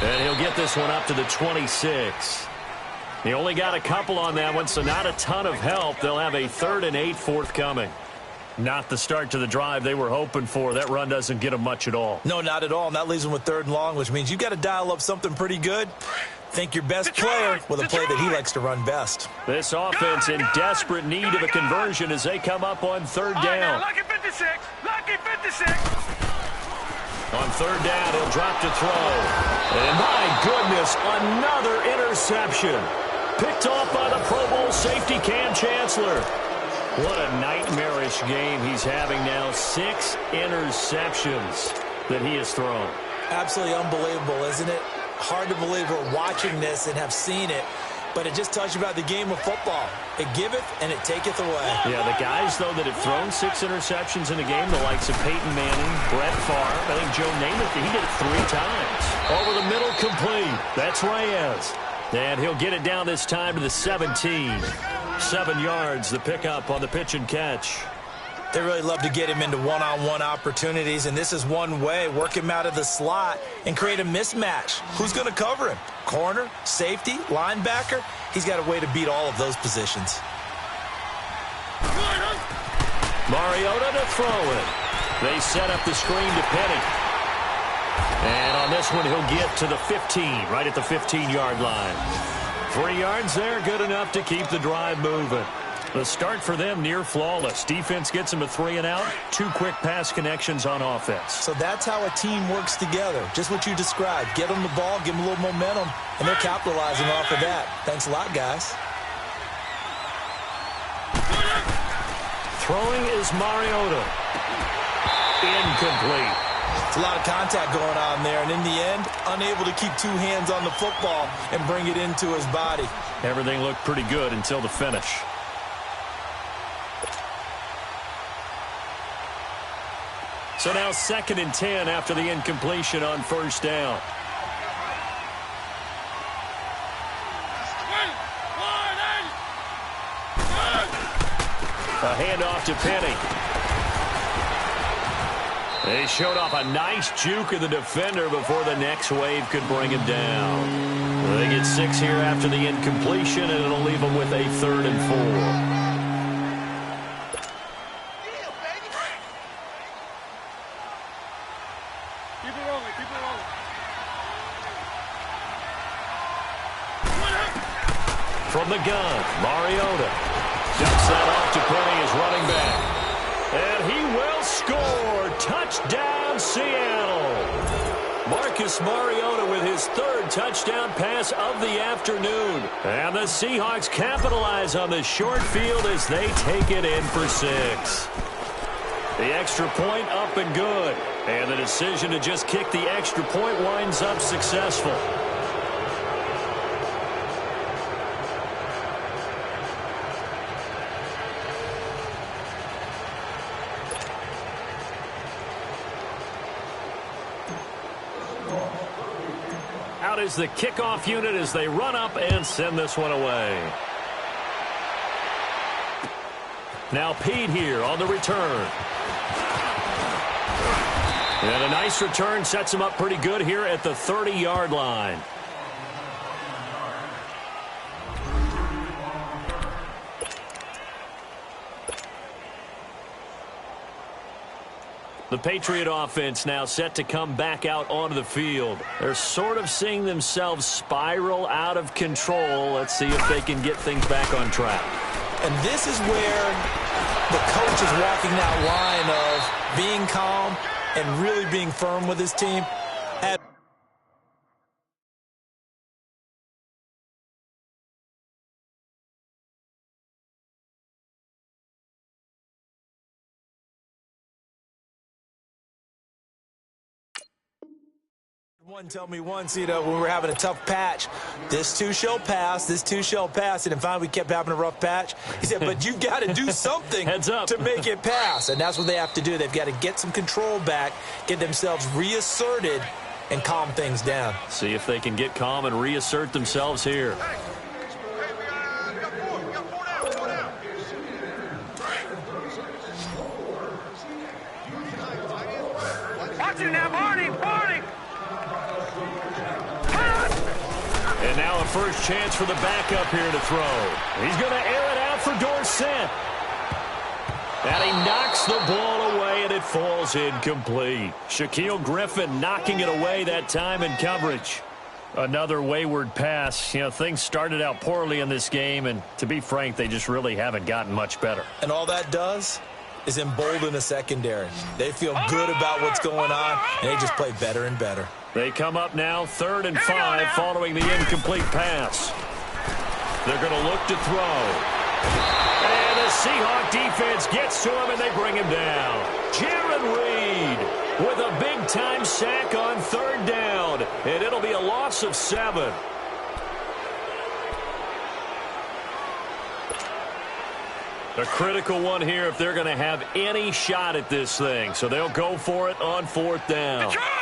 Speaker 1: And he'll get this one up to the 26. He only got a couple on that one, so not a ton of help. They'll have a 3rd and 8 forthcoming. Not the start to the drive they were hoping for. That run doesn't get them much at all.
Speaker 2: No, not at all. And that leaves them with 3rd and long, which means you've got to dial up something pretty good. Think your best player with a play that he likes to run best.
Speaker 1: This offense in desperate need of a conversion as they come up on 3rd down.
Speaker 3: Lucky 56. Lucky 56.
Speaker 1: On 3rd down, he'll drop to throw. And my goodness, another interception. Picked off by the Pro Bowl safety Cam Chancellor. What a nightmarish game he's having now. 6 interceptions that he has thrown.
Speaker 2: Absolutely unbelievable, isn't it? Hard to believe we're watching this and have seen it, but it just tells you about the game of football. It giveth and it taketh away.
Speaker 1: Yeah, the guys, though, that have thrown 6 interceptions in a game, the likes of Peyton Manning, Brett Favre, I think Joe Namath, he did it 3 times. Over the middle, complete. That's Reyes. And he'll get it down this time to the 17. 7 yards, the pickup on the pitch and catch.
Speaker 2: They really love to get him into one-on-one opportunities, and this is one way. Work him out of the slot and create a mismatch. Who's going to cover him? Corner, safety, linebacker? He's got a way to beat all of those positions.
Speaker 1: Mariota to throw it. They set up the screen to Penny. And on this one, he'll get to the 15, right at the 15-yard line. 3 yards there, good enough to keep the drive moving. The start for them near flawless. Defense gets them a 3 and out. 2 quick pass connections on offense.
Speaker 2: So that's how a team works together. Just what you described. Get them the ball, give them a little momentum, and they're capitalizing off of that. Thanks a lot, guys.
Speaker 1: Throwing is Mariota. Incomplete.
Speaker 2: It's a lot of contact going on there, and in the end, unable to keep 2 hands on the football and bring it into his body.
Speaker 1: Everything looked pretty good until the finish. So now 2nd and 10 after the incompletion on 1st down. A handoff to Penny. They showed off a nice juke of the defender before the next wave could bring him down. They get 6 here after the incompletion, and it'll leave them with a 3rd and 4. From the gun, Mariota dumps that off to Penny as running back. And he will score. Touchdown, touchdown, Seattle. Marcus Mariota with his third touchdown pass of the afternoon. And the Seahawks capitalize on the short field as they take it in for 6. The extra point up and good. And the decision to just kick the extra point winds up successful. Out is the kickoff unit as they run up and send this one away. Now Pete here on the return. And a nice return sets him up pretty good here at the 30-yard line. The Patriot offense now set to come back out onto the field. They're sort of seeing themselves spiral out of control. Let's see if they can get things back on track.
Speaker 2: And this is where the coach is walking that line of being calm and really being firm with his team. One told me once, when we were having a tough patch, this too shall pass, this too shall pass. And finally we kept having a rough patch. He said, but you've got to do something
Speaker 1: Heads up.
Speaker 2: to make it pass. And that's what they have to do. They've got to get some control back, get themselves reasserted, and calm things down.
Speaker 1: See if they can get calm and reassert themselves here.
Speaker 3: Watch it now, Barney, Barney.
Speaker 1: And now a first chance for the backup here to throw. He's going to air it out for Dorsett. And he knocks the ball away, and it falls incomplete. Shaquille Griffin knocking it away that time in coverage. Another wayward pass. Things started out poorly in this game, and to be frank, they just really haven't gotten much better.
Speaker 2: And all that does is embolden the secondary. They feel good about what's going on, and they just play better and better.
Speaker 1: They come up now 3rd and 5 following the incomplete pass. They're going to look to throw. And the Seahawk defense gets to him, and they bring him down. Jaron Reed with a big-time sack on 3rd down, and it'll be a loss of 7. A critical one here if they're going to have any shot at this thing. So they'll go for it on 4th down.
Speaker 3: Detroit!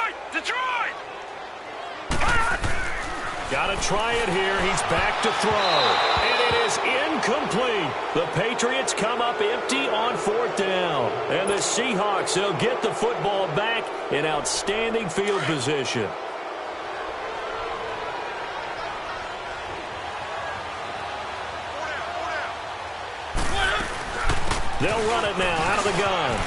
Speaker 1: Got to try it here. He's back to throw. And it is incomplete. The Patriots come up empty on 4th down. And the Seahawks, they'll get the football back in outstanding field position. They'll run it now out of the gun.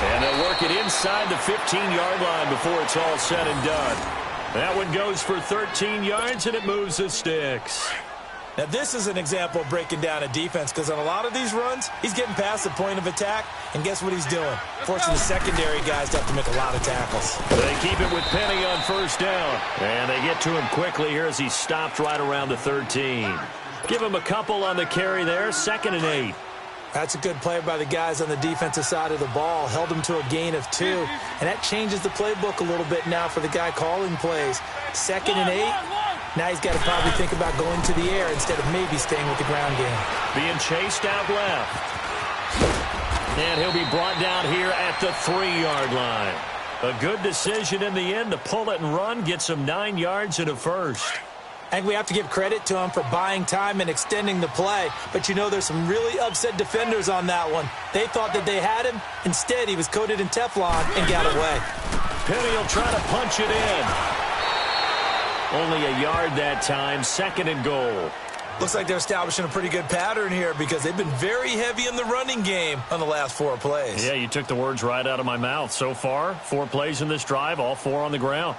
Speaker 1: And they'll work it inside the 15-yard line before it's all said and done. That one goes for 13 yards, and it moves the sticks.
Speaker 2: Now, this is an example of breaking down a defense, because on a lot of these runs, he's getting past the point of attack, and guess what he's doing? Forcing the secondary guys to have to make a lot of tackles.
Speaker 1: They keep it with Penny on 1st down. And they get to him quickly here as he stopped right around the 13. Give him a couple on the carry there, 2nd and 8.
Speaker 2: That's a good play by the guys on the defensive side of the ball. Held them to a gain of 2. And that changes the playbook a little bit now for the guy calling plays. 2nd and 8. Now he's got to probably think about going to the air instead of maybe staying with the ground game.
Speaker 1: Being chased out left. And he'll be brought down here at the 3-yard line. A good decision in the end to pull it and run. Get some 9 yards and a first.
Speaker 2: I think we have to give credit to him for buying time and extending the play. But, there's some really upset defenders on that one. They thought that they had him. Instead, he was coated in Teflon and got away.
Speaker 1: Penny will try to punch it in. Only a yard that time, 2nd and goal.
Speaker 2: Looks like they're establishing a pretty good pattern here because they've been very heavy in the running game on the last 4 plays.
Speaker 1: Yeah, you took the words right out of my mouth. So far, 4 plays in this drive, all 4 on the ground.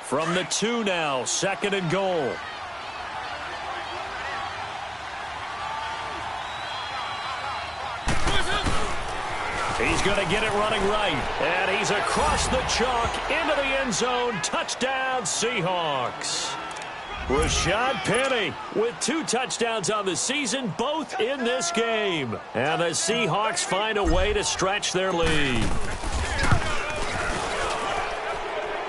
Speaker 1: From the 2 now, 2nd and goal. He's going to get it running right. And he's across the chalk into the end zone. Touchdown, Seahawks. Rashad Penny with 2 touchdowns on the season, both in this game. And the Seahawks find a way to stretch their lead.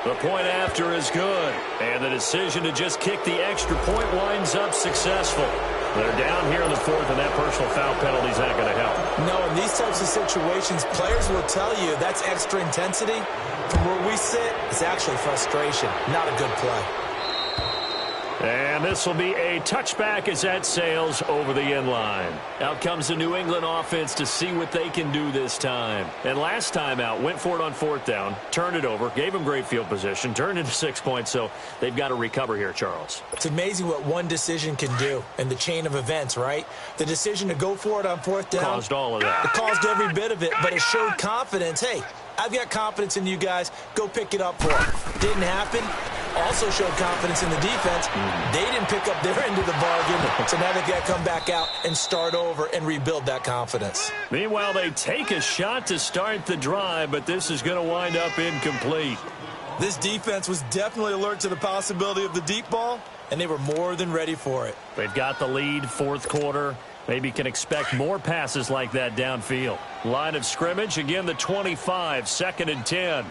Speaker 1: The point after is good. And the decision to just kick the extra point winds up successful. They're down here in the 4th, and that personal foul penalty is not going to help.
Speaker 2: No, in these types of situations, players will tell you that's extra intensity. From where we sit, it's actually frustration, not a good play.
Speaker 1: And this will be a touchback as that sails over the end line. Out comes the New England offense to see what they can do this time. And last time out, went for it on 4th down, turned it over, gave them great field position, turned into 6 points, so they've got to recover here, Charles.
Speaker 2: It's amazing what one decision can do in the chain of events, right? The decision to go for it on 4th down.
Speaker 1: Caused all of that.
Speaker 2: It caused every bit of it, but it showed confidence. Hey, I've got confidence in you guys. Go pick it up for them. Didn't happen. Also showed confidence in the defense. They didn't pick up their end of the bargain, so now they've got to come back out and start over and rebuild that confidence.
Speaker 1: Meanwhile, they take a shot to start the drive, but this is going to wind up incomplete.
Speaker 2: This defense was definitely alert to the possibility of the deep ball, and they were more than ready for it.
Speaker 1: They've got the lead, 4th quarter. Maybe can expect more passes like that downfield. Line of scrimmage, again the 25, 2nd and 10.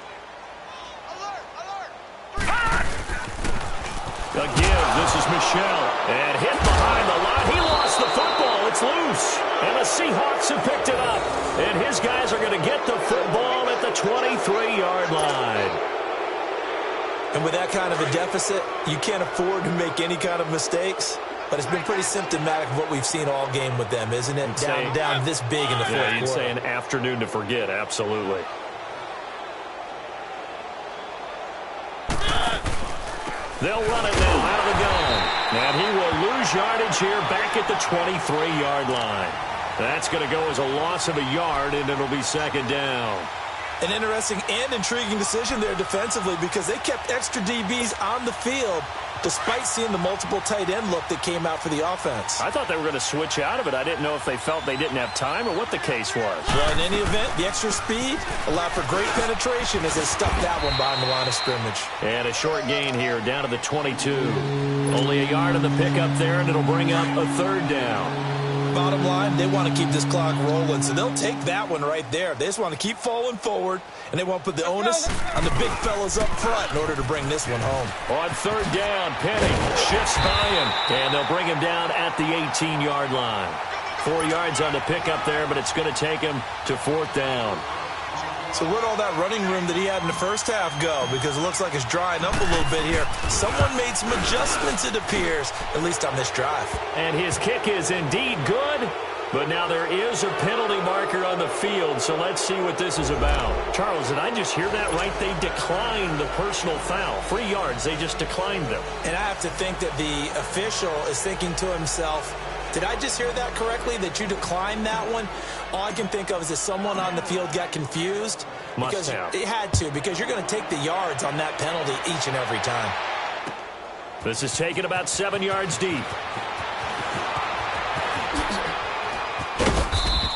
Speaker 1: Again, this is Michel. And hit behind the line. He lost the football. It's loose. And the Seahawks have picked it up. And his guys are going to get the football at the 23-yard line.
Speaker 2: And with that kind of a deficit, you can't afford to make any kind of mistakes. But it's been pretty symptomatic of what we've seen all game with them, isn't it? Down this big in the 4th quarter.
Speaker 1: You'd say an afternoon to forget, absolutely. They'll run it now out of the gun. And he will lose yardage here back at the 23-yard line. That's going to go as a loss of a yard, and it'll be 2nd down.
Speaker 2: An interesting and intriguing decision there defensively because they kept extra DBs on the field despite seeing the multiple tight end look that came out for the offense.
Speaker 1: I thought they were going to switch out of it. I didn't know if they felt they didn't have time or what the case was.
Speaker 2: Well, in any event, the extra speed allowed for great penetration as they stuffed that one behind the line of scrimmage.
Speaker 1: And a short gain here down to the 22. Only a yard of the pickup there, and it'll bring up a 3rd down.
Speaker 2: Bottom line, they want to keep this clock rolling, so they'll take that one right there. They just want to keep falling forward, and they want to put the onus on the big fellas up front in order to bring this one home.
Speaker 1: On 3rd down, Penny shifts by him, and they'll bring him down at the 18-yard line. 4 yards on the pickup there, but it's going to take him to 4th down.
Speaker 2: So where'd all that running room that he had in the first half go? Because it looks like it's drying up a little bit here. Someone made some adjustments, it appears, at least on this drive.
Speaker 1: And his kick is indeed good, but now there is a penalty marker on the field, so let's see what this is about. Charles, did I just hear that right? They declined the personal foul. 3 yards, they just declined them.
Speaker 2: And I have to think that the official is thinking to himself, did I just hear that correctly, that you declined that one? All I can think of is that someone on the field got confused.
Speaker 1: Must have.
Speaker 2: It had to, because you're going to take the yards on that penalty each and every time.
Speaker 1: This is taken about 7 yards deep.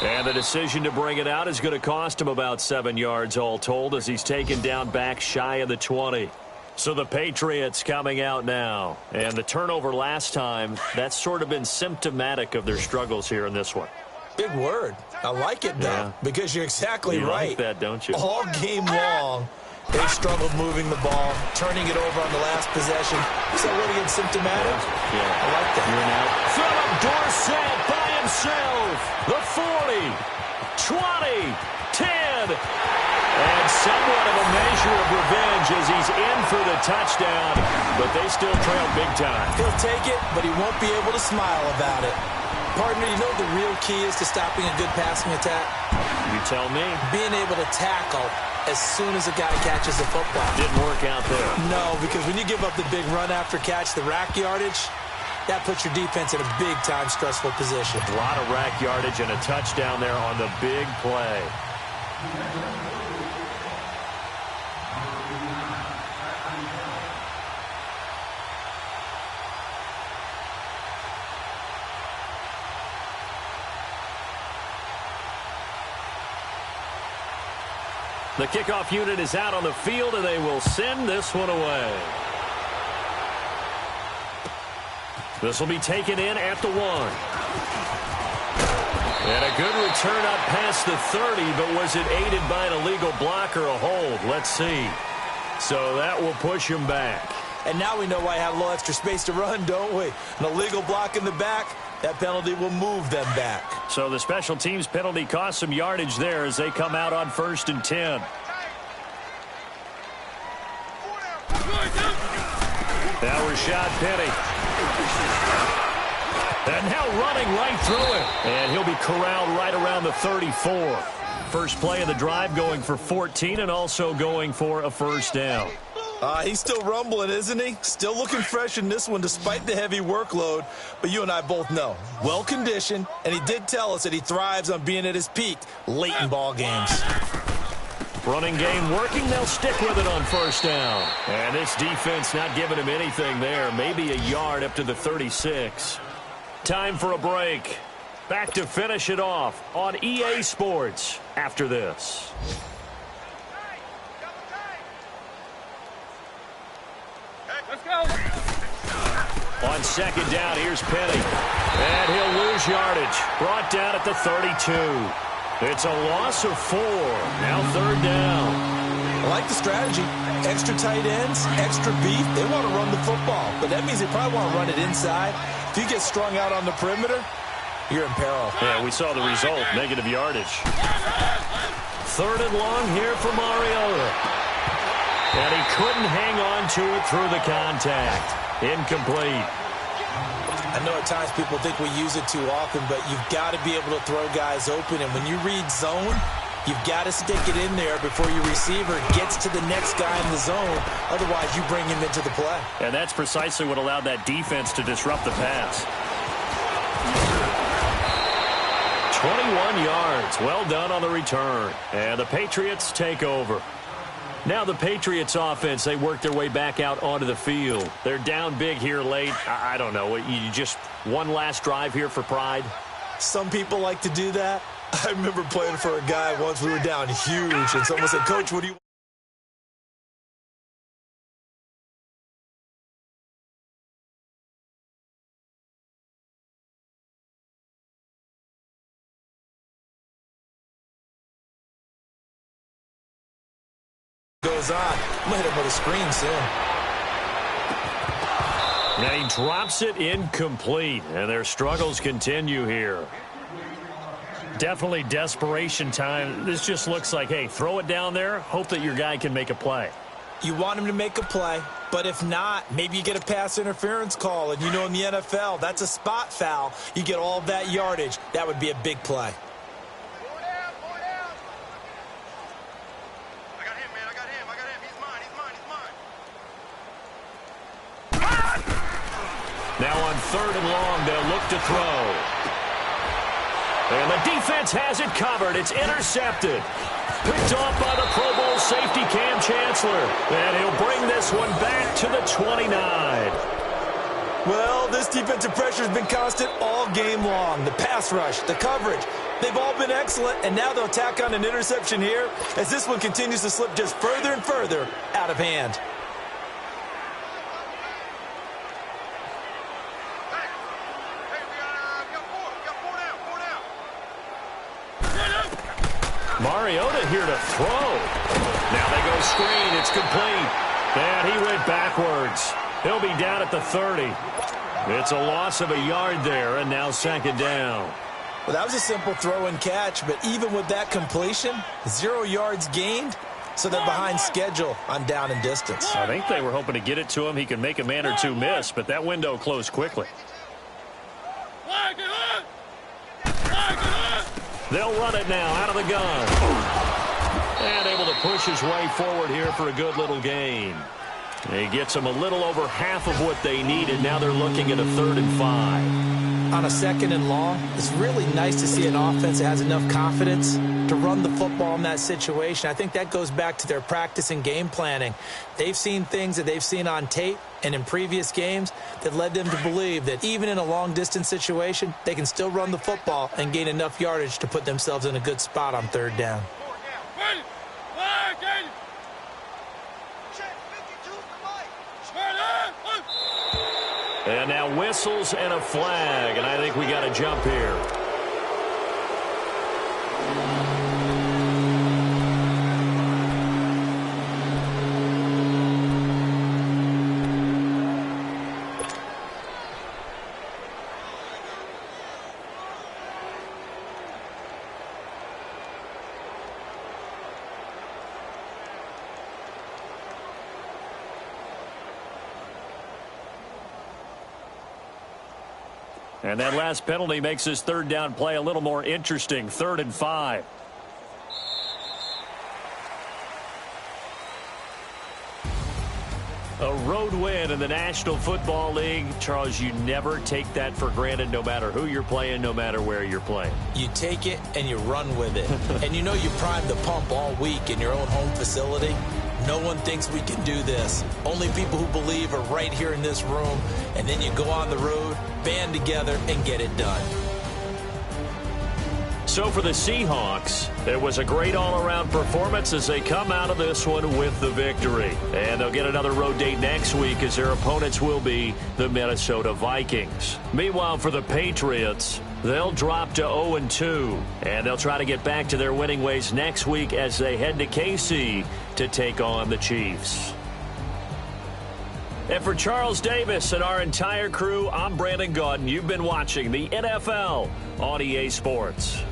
Speaker 1: And the decision to bring it out is going to cost him about 7 yards all told as he's taken down back shy of the 20. So the Patriots coming out now. And the turnover last time, that's sort of been symptomatic of their struggles here in this one.
Speaker 2: Big word. I like it, though, because you're exactly right.
Speaker 1: You like that, don't you?
Speaker 2: All game long, they've struggled moving the ball, turning it over on the last possession. Is that really symptomatic?
Speaker 1: Yeah.
Speaker 2: I like that.
Speaker 1: You're now. Philip Dorsett by himself. The 40, 20, 10. And somewhat of a measure of revenge as he's in for the touchdown. But they still trail big time.
Speaker 2: He'll take it, but he won't be able to smile about it. Partner, you know what the real key is to stopping a good passing attack?
Speaker 1: You tell me.
Speaker 2: Being able to tackle as soon as a guy catches the football.
Speaker 1: Didn't work out there.
Speaker 2: No, because when you give up the big run after catch, the rack yardage, that puts your defense in a big-time stressful position.
Speaker 1: A lot of rack yardage and a touchdown there on the big play. The kickoff unit is out on the field, and they will send this one away. This will be taken in at the 1. And a good return up past the 30, but was it aided by an illegal block or a hold? Let's see. So that will push him back.
Speaker 2: And now we know why I have a little extra space to run, don't we? An illegal block in the back, that penalty will move them back.
Speaker 1: So the special teams penalty cost some yardage there as they come out on 1st and 10. Now Rashad Penny. And now running right through it. And he'll be corralled right around the 34. First play of the drive going for 14 and also going for a first down.
Speaker 2: He's still rumbling, isn't he? Still looking fresh in this one despite the heavy workload. But you and I both know, well-conditioned, and he did tell us that he thrives on being at his peak late in ball games.
Speaker 1: Running game working. They'll stick with it on first down. And this defense not giving him anything there. Maybe a yard up to the 36. Time for a break. Back to finish it off on EA Sports after this.
Speaker 3: Let's go.
Speaker 1: On second down, here's Penny. And he'll lose yardage. Brought down at the 32. It's a loss of 4. Now third down.
Speaker 2: I like the strategy. Extra tight ends, extra beef. They want to run the football, but that means they probably want to run it inside. If you get strung out on the perimeter, you're in peril.
Speaker 1: Yeah, we saw the result, negative yardage. Third and long here for Mariota. And he couldn't hang on to it through the contact. Incomplete.
Speaker 2: I know at times people think we use it too often, but you've got to be able to throw guys open. And when you read zone, you've got to stick it in there before your receiver gets to the next guy in the zone. Otherwise, you bring him into the play.
Speaker 1: And that's precisely what allowed that defense to disrupt the pass. 21 yards. Well done on the return. And the Patriots take over. Now the Patriots offense, they work their way back out onto the field. They're down big here late. I don't know. You just one last drive here for pride?
Speaker 2: Some people like to do that. I remember playing for a guy once. We were down huge, and someone said, "Coach, what do you..." Goes on. I'm going to hit him with a screen soon.
Speaker 1: And he drops it incomplete, and their struggles continue here. Definitely desperation time. This just looks like, hey, throw it down there, hope that your guy can make a play.
Speaker 2: You want him to make a play, but if not, maybe you get a pass interference call, and you know in the NFL, that's a spot foul. You get all of that yardage. That would be a big play.
Speaker 1: Now on third and long, they'll look to throw. And the defense has it covered. It's intercepted. Picked off by the Pro Bowl safety Cam Chancellor. And he'll bring this one back to the 29.
Speaker 2: Well, this defensive pressure has been constant all game long. The pass rush, the coverage, they've all been excellent. And now they'll tack on an interception here as this one continues to slip just further and further out of hand.
Speaker 1: Mariota here to throw. Now they go screen. It's complete. And he went backwards. He'll be down at the 30. It's a loss of a yard there, and now second down.
Speaker 2: Well, that was a simple throw and catch, but even with that completion, 0 yards gained, so they're behind schedule on down and distance.
Speaker 1: I think they were hoping to get it to him. He could make a man or two miss, but that window closed quickly. They'll run it now out of the gun. And able to push his way forward here for a good little gain. He gets them a little over half of what they needed. Now they're looking at a 3rd and 5.
Speaker 2: On a 2nd and long, it's really nice to see an offense that has enough confidence to run the football in that situation. I think that goes back to their practice and game planning. They've seen things that they've seen on tape and in previous games that led them to believe that even in a long-distance situation, they can still run the football and gain enough yardage to put themselves in a good spot on 3rd down.
Speaker 1: whistles and a flag, and I think we got a jump here. And that last penalty makes this third down play a little more interesting. 3rd and 5. A road win in the National Football League. Charles, you never take that for granted no matter who you're playing, no matter where you're playing.
Speaker 2: You take it and you run with it. And you know you primed the pump all week in your own home facility. No one thinks we can do this. Only people who believe are right here in this room. And then you go on the road, band together, and get it done.
Speaker 1: So for the Seahawks, it was a great all-around performance as they come out of this one with the victory. And they'll get another road date next week as their opponents will be the Minnesota Vikings. Meanwhile, for the Patriots, they'll drop to 0-2, and they'll try to get back to their winning ways next week as they head to KC to take on the Chiefs. And for Charles Davis and our entire crew, I'm Brandon Gaudin. You've been watching the NFL on EA Sports.